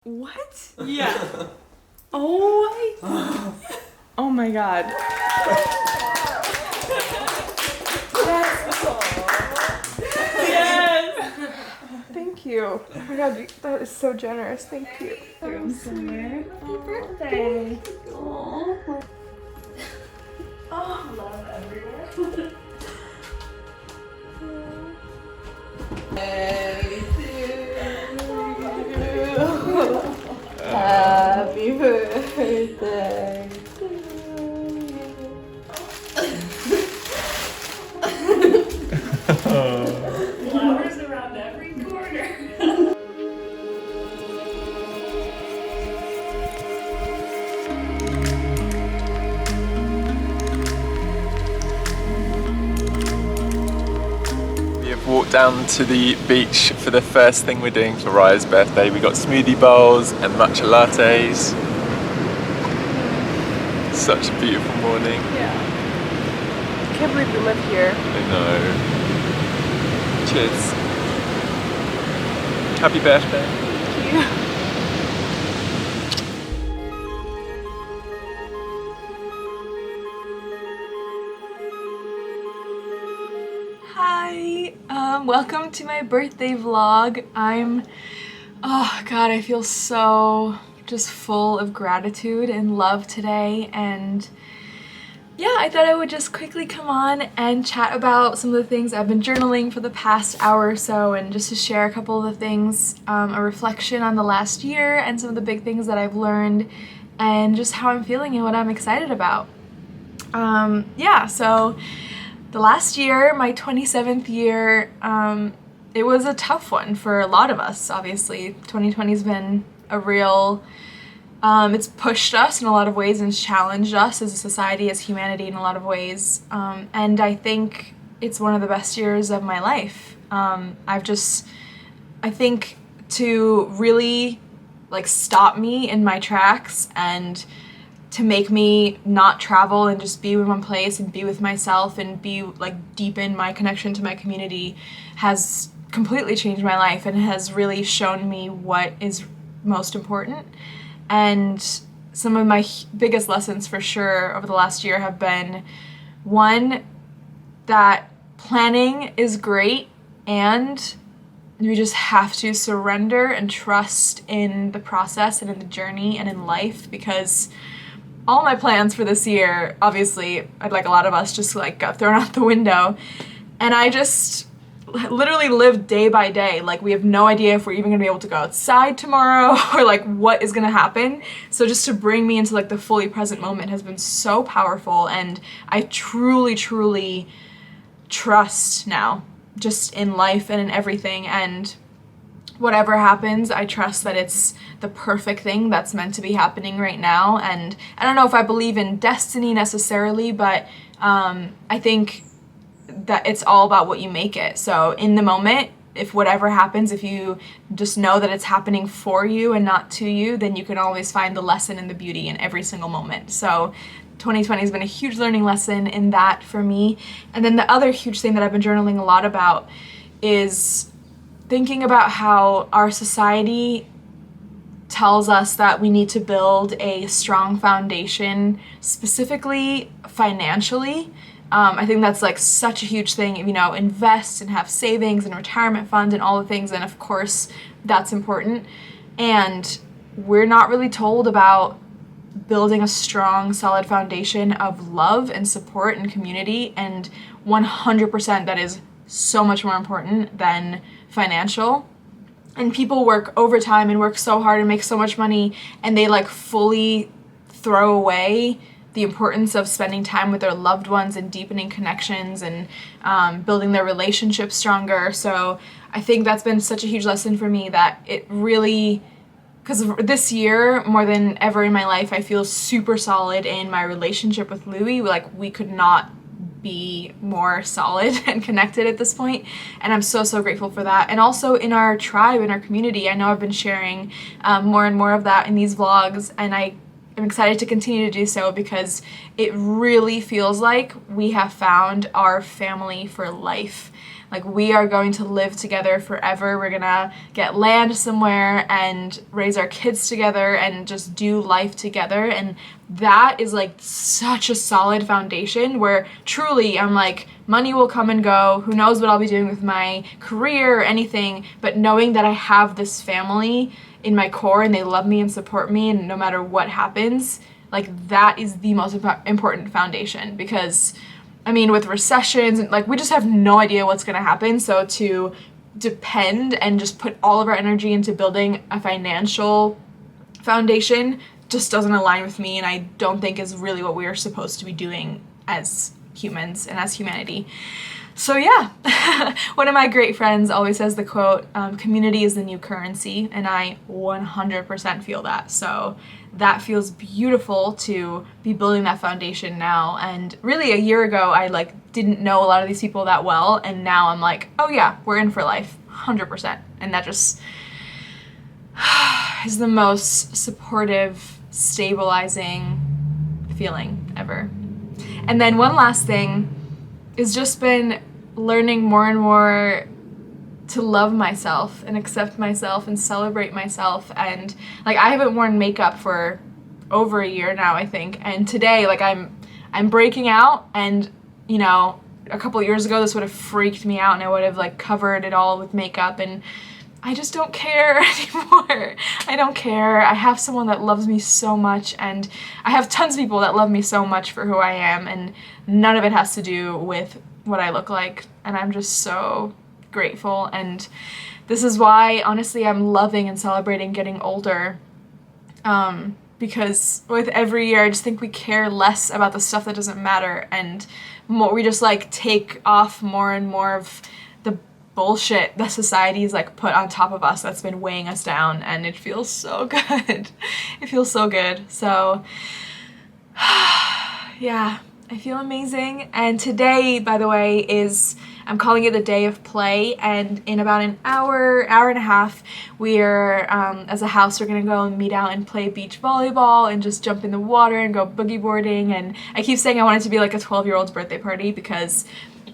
What? Yeah. Oh my god. Yes. Thank you. Oh my god, that is so generous. Thank you. Happy birthday. Oh. Love everywhere. Happy birthday to you. Flowers around every corner. We have walked down to the beach for the first thing we're doing for Raya's birthday. We got smoothie bowls and matcha lattes. Such a beautiful morning. Yeah. I can't believe we live here. I know. Cheers. Happy birthday. Thank you. Hi, welcome to my birthday vlog. Oh god, I feel so just full of gratitude and love today, and yeah, I thought I would just quickly come on and chat about some of the things I've been journaling for the past hour or so, and just to share a couple of the things, a reflection on the last year and some of the big things that I've learned and just how I'm feeling and what I'm excited about. Yeah, so the last year, my 27th year, it was a tough one for a lot of us, obviously. 2020 has been a real, it's pushed us in a lot of ways and challenged us as a society, as humanity in a lot of ways. And I think it's one of the best years of my life. I think to really like stop me in my tracks and to make me not travel and just be in one place and be with myself and be like deepen my connection to my community has completely changed my life and has really shown me what is most important. And some of my biggest lessons for sure over the last year have been, one, that planning is great and you just have to surrender and trust in the process and in the journey and in life, because all my plans for this year, obviously, I'd like a lot of us, just like got thrown out the window. And I just literally lived day by day. Like, we have no idea if we're even gonna be able to go outside tomorrow or like what is gonna happen. So just to bring me into like the fully present moment has been so powerful, and I truly, truly trust now just in life and in everything, and whatever happens, I trust that it's the perfect thing that's meant to be happening right now. And I don't know if I believe in destiny necessarily, but I think that it's all about what you make it. So in the moment, if whatever happens, if you just know that it's happening for you and not to you, then you can always find the lesson and the beauty in every single moment. So 2020 has been a huge learning lesson in that for me. And then the other huge thing that I've been journaling a lot about is thinking about how our society tells us that we need to build a strong foundation, specifically financially. I think that's like such a huge thing, you know, invest and have savings and retirement funds and all the things, and of course that's important. And we're not really told about building a strong, solid foundation of love and support and community, and 100% that is so much more important than financial. And people work overtime and work so hard and make so much money, and they like fully throw away the importance of spending time with their loved ones and deepening connections and building their relationships stronger. So I think that's been such a huge lesson for me, that it really, because this year more than ever in my life, I feel super solid in my relationship with Louie. Like, we could not be more solid and connected at this point, and I'm so grateful for that. And also in our tribe, in our community, I know I've been sharing more and more of that in these vlogs, and I am excited to continue to do so, because it really feels like we have found our family for life. Like, we are going to live together forever. We're gonna get land somewhere and raise our kids together and just do life together. And that is like such a solid foundation where truly I'm like, money will come and go. Who knows what I'll be doing with my career or anything, but knowing that I have this family in my core and they love me and support me, and no matter what happens, like, that is the most important foundation. Because I mean, with recessions and like, we just have no idea what's gonna happen. So to depend and just put all of our energy into building a financial foundation just doesn't align with me, and I don't think is really what we are supposed to be doing as humans and as humanity. So yeah, one of my great friends always says the quote, community is the new currency, and I 100% feel that. So that feels beautiful to be building that foundation now. And really a year ago, I like didn't know a lot of these people that well, and now I'm like, oh yeah, we're in for life, 100%. And that just is the most supportive, stabilizing feeling ever. And then one last thing is just been learning more and more to love myself and accept myself and celebrate myself. And like, I haven't worn makeup for over a year now, I think. And today, like, I'm breaking out, and you know, a couple of years ago this would have freaked me out and I would have like covered it all with makeup, and I just don't care anymore. I don't care. I have someone that loves me so much, and I have tons of people that love me so much for who I am, and none of it has to do with what I look like. And I'm just so grateful. And this is why, honestly, I'm loving and celebrating getting older. Because with every year, I just think we care less about the stuff that doesn't matter, and more, we just like take off more and more of the bullshit that society's like put on top of us that's been weighing us down, and it feels so good. It feels so good. So yeah, I feel amazing. And today, by the way, I'm calling it the day of play, and in about an hour and a half, we're, as a house, we're gonna go and meet out and play beach volleyball and just jump in the water and go boogie boarding. And I keep saying I want it to be like a 12-year-old's birthday party, because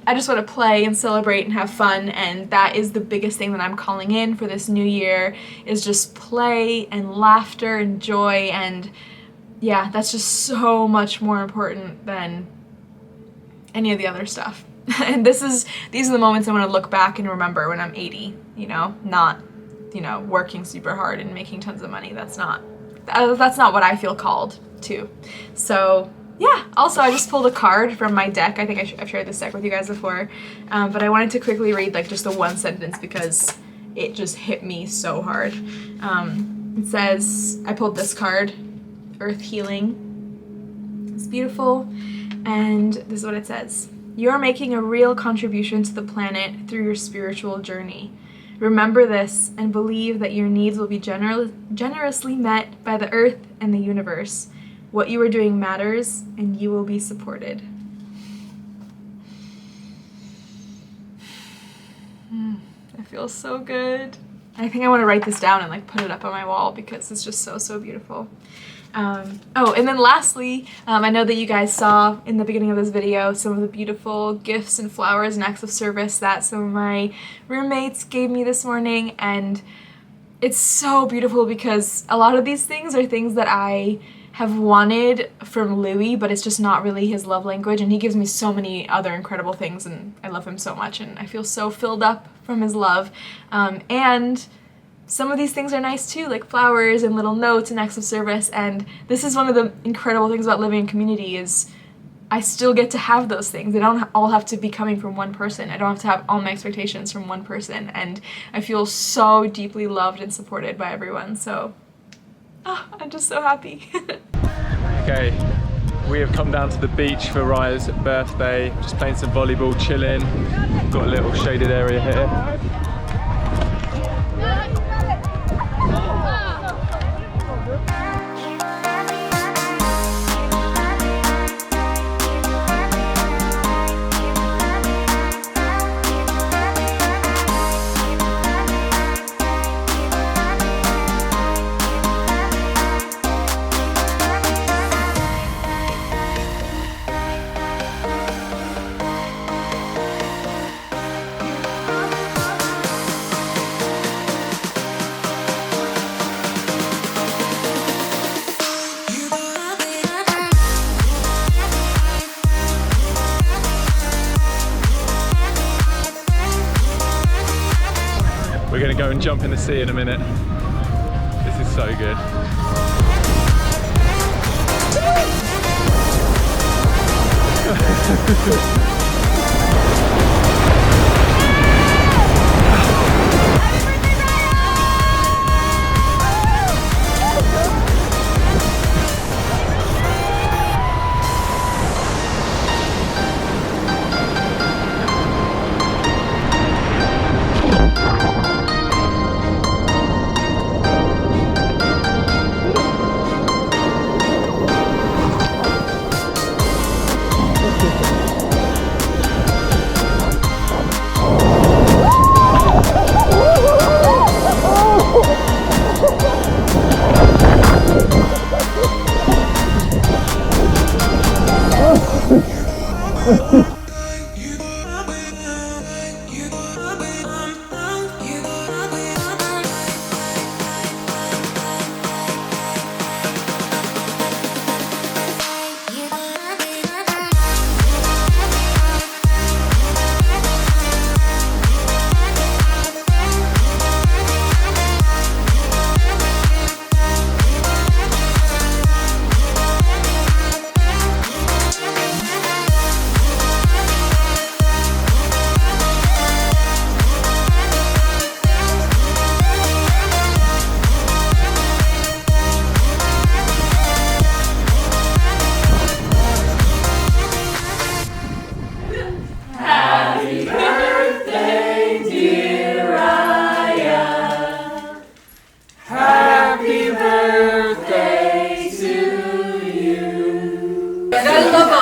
I just want to play and celebrate and have fun, and that is the biggest thing that I'm calling in for this new year, is just play and laughter and joy. And yeah, that's just so much more important than any of the other stuff. And these are the moments I want to look back and remember when I'm 80, you know, not, you know, working super hard and making tons of money. That's not what I feel called to. So yeah, also I just pulled a card from my deck. I think I've shared this deck with you guys before, but I wanted to quickly read like just the one sentence because it just hit me so hard. It says, I pulled this card, Earth Healing. It's beautiful, and this is what it says. You are making a real contribution to the planet through your spiritual journey. Remember this and believe that your needs will be generously met by the earth and the universe. What you are doing matters, and you will be supported. It feels so good. I think I want to write this down and like put it up on my wall because it's just so beautiful. Oh, and then lastly, I know that you guys saw in the beginning of this video some of the beautiful gifts and flowers and acts of service that some of my roommates gave me this morning, and it's so beautiful because a lot of these things are things that I have wanted from Louis, but it's just not really his love language, and he gives me so many other incredible things, and I love him so much, and I feel so filled up from his love. And some of these things are nice too, like flowers and little notes and acts of service, and this is one of the incredible things about living in community is I still get to have those things. They don't all have to be coming from one person. I don't have to have all my expectations from one person, and I feel so deeply loved and supported by everyone, so I'm just so happy. Okay, we have come down to the beach for Raya's birthday, just playing some volleyball, chilling. Got a little shaded area here. go and jump in the sea in a minute. This is so good.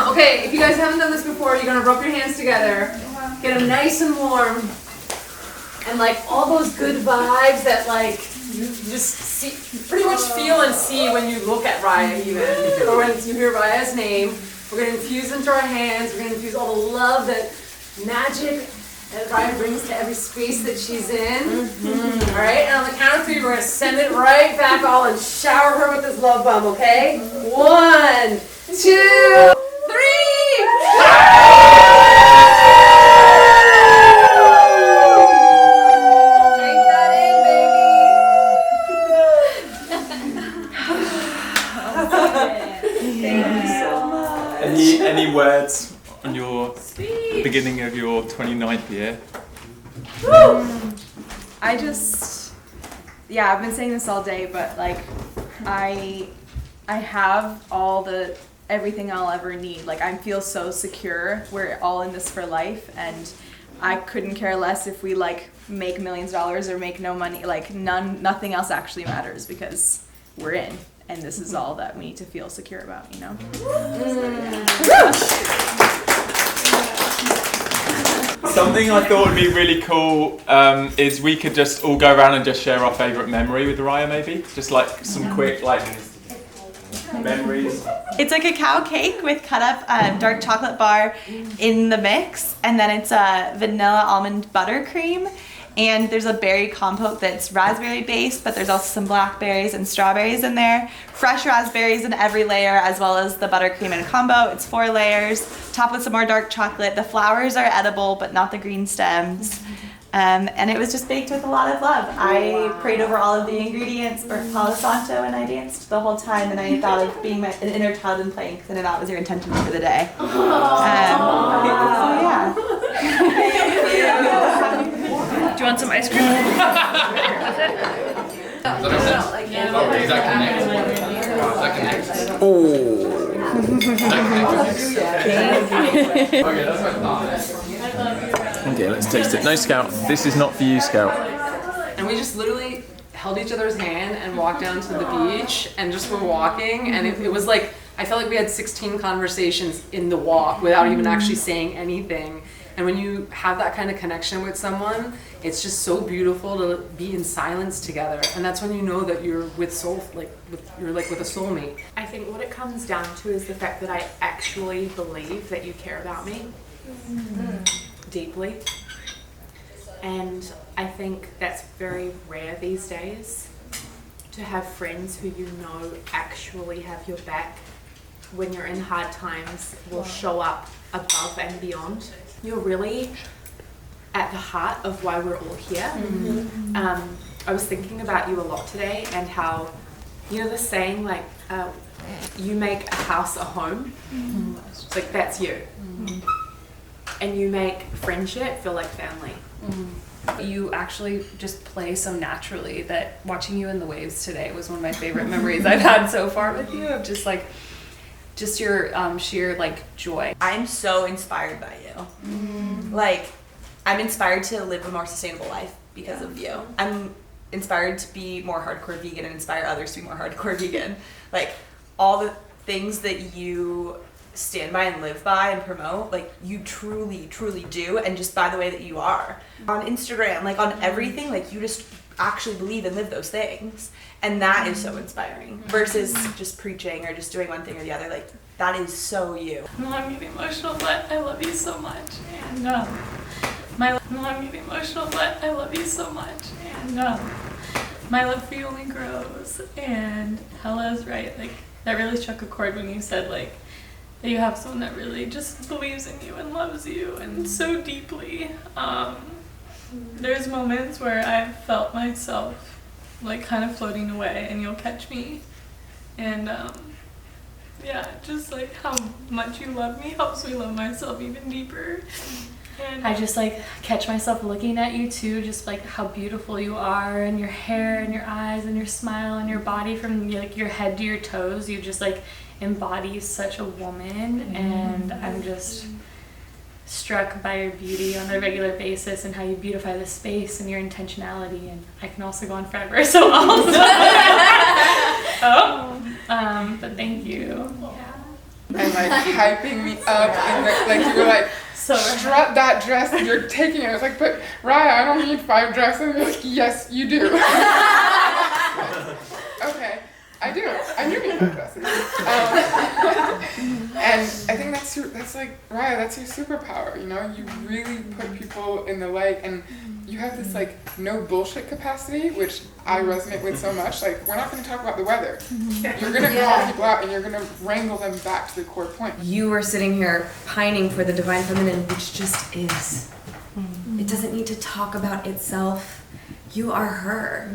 Okay, if you guys haven't done this before, you're gonna rub your hands together, get them nice and warm, and like all those good vibes that like you just see, pretty much feel and see when you look at Raya even, or when you hear Raya's name. We're gonna infuse into our hands. We're gonna infuse all the love, that magic that Raya brings to every space that she's in. All right, and on the count of 3, we're gonna send it right back all and shower her with this love bomb. Okay, 1, 2. 3! Take that in, baby. Thank you so much. Any words on your beginning of your 29th year? I just, yeah, I've been saying this all day, but like, I have everything I'll ever need. Like, I feel so secure. We're all in this for life, and I couldn't care less if we like make millions of dollars or make no money. Like, nothing else actually matters because we're in, and this is all that we need to feel secure about, you know? Something I thought would be really cool is we could just all go around and just share our favourite memory with Raya, maybe? Just like some quick memories. It's a cacao cake with cut up dark chocolate bar in the mix, and then it's a vanilla almond buttercream, and there's a berry compote that's raspberry based, but there's also some blackberries and strawberries in there. Fresh raspberries in every layer, as well as the buttercream and combo. It's 4 layers, topped with some more dark chocolate. The flowers are edible, but not the green stems. And it was just baked with a lot of love. I prayed over all of the ingredients for Palo Santo, and I danced the whole time, and I thought of being an inner child and playing, because I know that was your intention for the day. So yeah. Do you want some ice cream? Okay, let's taste it. No, Scout, this is not for you, Scout. And we just literally held each other's hand and walked down to the beach and just were walking, and it was like, I felt like we had 16 conversations in the walk without even actually saying anything. And when you have that kind of connection with someone, it's just so beautiful to be in silence together. And that's when you know that you're with you're like with a soulmate. I think what it comes down to is the fact that I actually believe that you care about me deeply. And I think that's very rare these days, to have friends who you know actually have your back when you're in hard times, will show up above and beyond. You're really at the heart of why we're all here. I was thinking about you a lot today, and how, you know the saying, like, you make a house a home? Like, that's you. And you make friendship feel like family. You actually just play so naturally that watching you in the waves today was one of my favorite memories I've had so far with you, of just your sheer like joy. I'm so inspired by you. Like, I'm inspired to live a more sustainable life because of you. I'm inspired to be more hardcore vegan and inspire others to be more hardcore vegan. Like, all the things that you stand by and live by and promote, like, you truly do, and just by the way that you are on Instagram, like on everything, like, you just actually believe and live those things, and that is so inspiring versus just preaching or just doing one thing or the other. Like, that is so you. I'm getting emotional, but I love you so much. And I'm getting emotional, but I love you so much. And my love for you only grows. And Helle's right, like, that really struck a chord when you said, like, that you have someone that really just believes in you and loves you and so deeply. There's moments where I've felt myself like kind of floating away, and you'll catch me. And yeah, just like how much you love me helps me love myself even deeper. And I just like catch myself looking at you too, just like how beautiful you are, and your hair and your eyes and your smile and your body from like your head to your toes. You just like embody such a woman, and I'm just struck by your beauty on a regular basis and how you beautify the space and your intentionality. And I can also go on forever, so also but thank you. And like hyping me up, and like you were like, so strut that dress, and you're taking it. I was like, but Raya, I don't need 5 dresses. And you're like, yes, you do. Okay, I do. I do need 5 dresses. And I think that's like, Raya, that's your superpower, you know? You really put people in the light, and you have this like no bullshit capacity, which I resonate with so much. Like, we're not going to talk about the weather. You're going to call people out, and you're going to wrangle them back to the core point. You were sitting here pining for the divine feminine, which just is. It doesn't need to talk about itself. You are her.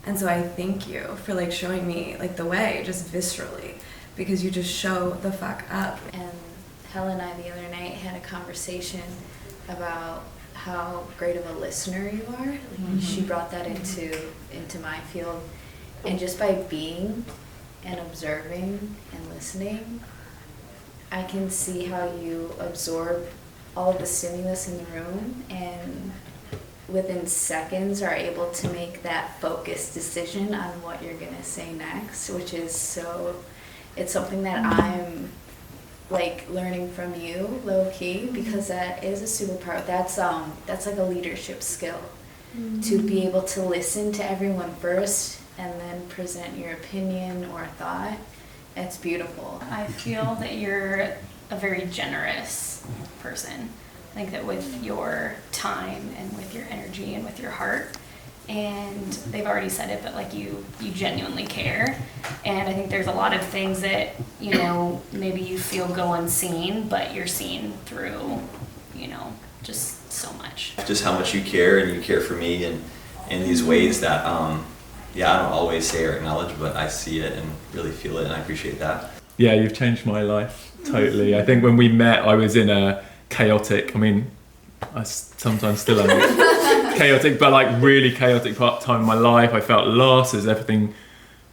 And so I thank you for like showing me like the way, just viscerally, because you just show the fuck up. And Helle and I the other night had a conversation about how great of a listener you are. Like, she brought that into my field, and just by being and observing and listening, I can see how you absorb all of the stimulus in the room, and within seconds are able to make that focused decision on what you're gonna say next, which is it's something that I'm like learning from you, low key, because that is a superpower. That's like a leadership skill, to be able to listen to everyone first and then present your opinion or thought. It's beautiful. I feel that you're a very generous person. I think that with your time and with your energy and with your heart, and they've already said it, but like you genuinely care. And I think there's a lot of things that, you know, maybe you feel go unseen, but you're seen through, you know, just so much. Just how much you care, and you care for me in these ways that, I don't always say or acknowledge, but I see it and really feel it, and I appreciate that. Yeah, you've changed my life, totally. I think when we met, I was in a chaotic, I sometimes still am chaotic, but like really chaotic time of my life. I felt lost as everything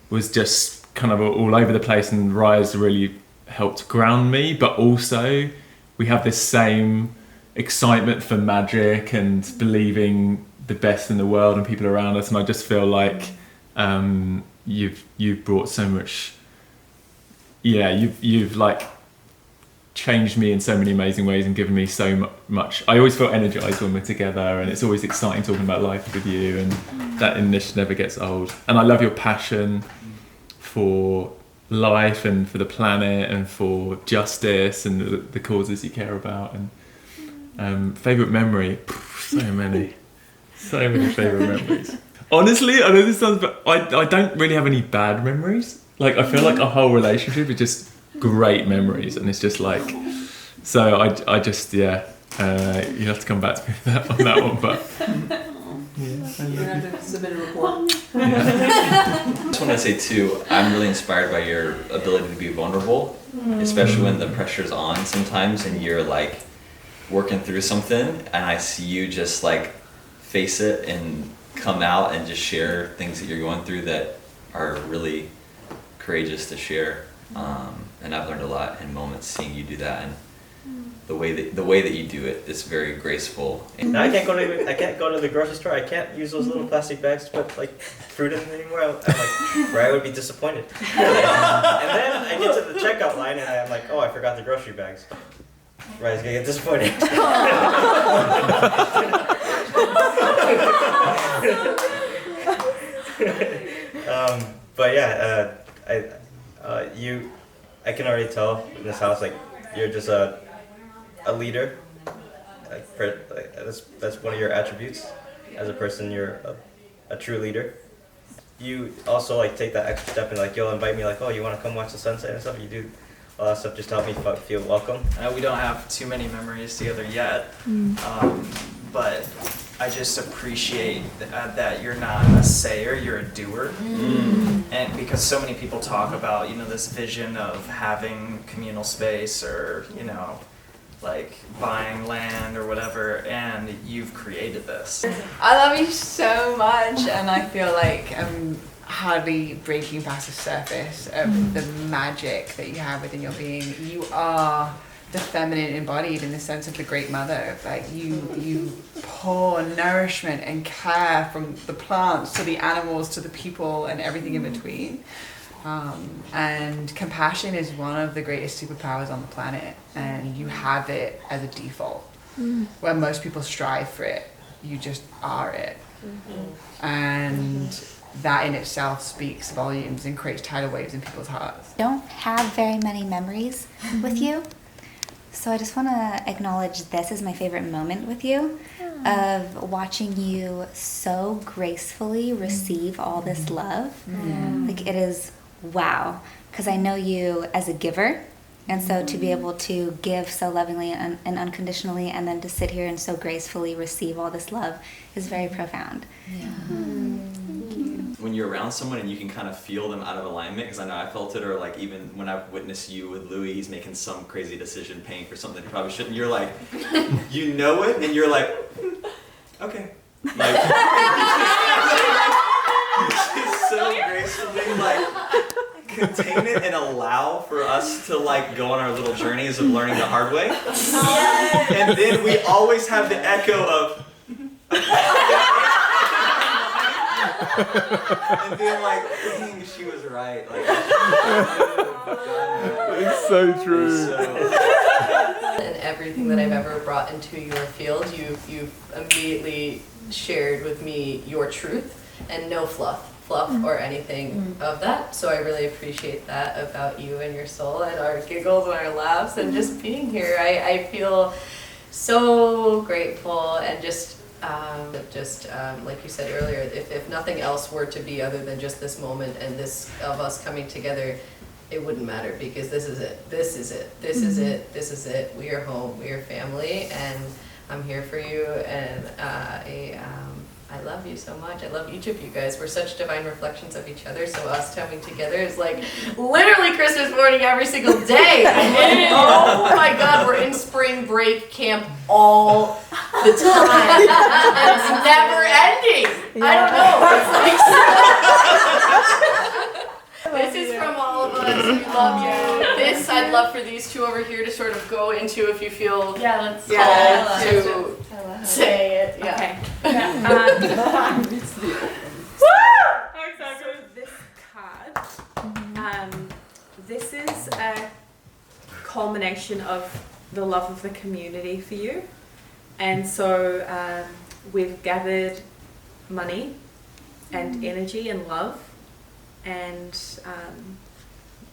was just kind of all over the place, and Raya's really helped ground me, but also we have this same excitement for magic and believing the best in the world and people around us, and I just feel like you've brought so much, you've like changed me in so many amazing ways and given me so much. I always feel energized when we're together, and it's always exciting talking about life with you, and that initiative never gets old. And I love your passion for life and for the planet and for justice and the causes you care about. And favorite memory, so many favorite memories. Honestly, I know this sounds, but I don't really have any bad memories. Like, I feel like our whole relationship is just great memories, and it's just like, so I just, You have to come back to me on that one, but You're gonna have to submit a report. I just want to say too, I'm really inspired by your ability to be vulnerable, especially when the pressure's on sometimes and you're like working through something, and I see you just like face it and come out and just share things that you're going through that are really courageous to share. And I've learned a lot in moments seeing you do that, and the way that you do it is very graceful. Now I can't go to the grocery store. I can't use those little plastic bags to put like fruit in anymore. I'm like, Raya would be disappointed. And then I get to the checkout line and I'm like, oh, I forgot the grocery bags. Raya's gonna get disappointed. But yeah, I can already tell in this house, like, you're just a leader. That's one of your attributes as a person. You're a true leader. You also like take that extra step and like you'll invite me like, oh, you want to come watch the sunset and stuff. You do all that stuff just to help me feel welcome. We don't have too many memories together yet, but I just appreciate that you're not a sayer, you're a doer. And because so many people talk about, this vision of having communal space or, like buying land or whatever, and you've created this. I love you so much, and I feel like I'm hardly breaking past the surface of the magic that you have within your being. You are the feminine embodied in the sense of the Great Mother. Like you pour nourishment and care from the plants to the animals to the people and everything in between. And compassion is one of the greatest superpowers on the planet, and you have it as a default. Where most people strive for it, you just are it. And that in itself speaks volumes and creates tidal waves in people's hearts. Don't have very many memories with you, so I just want to acknowledge this is my favorite moment with you, of watching you so gracefully receive all this love. Like, it is wow, because I know you as a giver, and so to be able to give so lovingly and unconditionally, and then to sit here and so gracefully receive all this love is very profound. When you're around someone and you can kind of feel them out of alignment, because I know I felt it, or like even when I've witnessed you with Louis, he's making some crazy decision, paying for something he probably shouldn't, you're like, you know it, and you're like, okay. Like, just so gracefully like contain it and allow for us to like go on our little journeys of learning the hard way. And then we always have the echo of and being like, dang, she was right. Like, it's so true. And everything that I've ever brought into your field, you've immediately shared with me your truth and no fluff or anything of that. So I really appreciate that about you and your soul and our giggles and our laughs and just being here. I feel so grateful and just like you said earlier, if nothing else were to be other than just this moment and this of us coming together, it wouldn't matter, because this is it. This is it. This is it. This is it. We are home. We are family, and I'm here for you. And I love you so much. I love each of you guys. We're such divine reflections of each other. So us coming together is like literally Christmas morning every single day. Oh my God, we're in spring break camp all the time. It's never ending. I don't know. This is from all of us. We love you. This I'd love for these two over here to sort of go into if you feel called to say it. Yeah. Okay. So this card, this is a culmination of the love of the community for you, and so we've gathered money and energy and love, and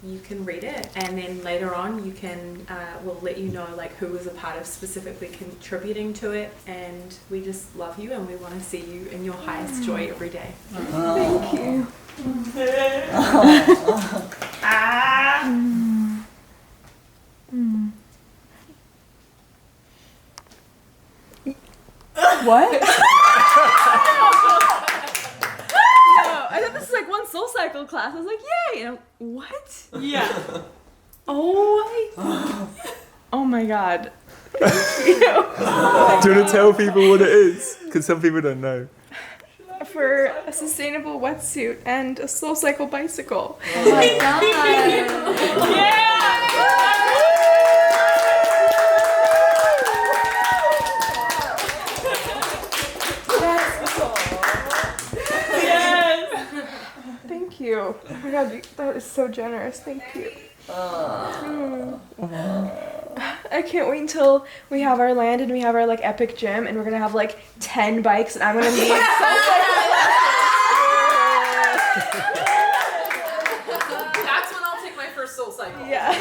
you can read it, and then later on you can we'll let you know like who was a part of specifically contributing to it, and we just love you and we want to see you in your highest joy every day. Thank you. was like, yay! And I'm, what? Yeah. Oh my god. Thank you. Do you want to tell people what it is? Because some people don't know. For a sustainable wetsuit and a SoulCycle bicycle. Oh my god. Yes. Thank you. Oh my god, that is so generous. Thank you. I can't wait until we have our land and we have our like epic gym and we're gonna have like 10 bikes and I'm gonna need That's when I'll take my first SoulCycle. Yeah.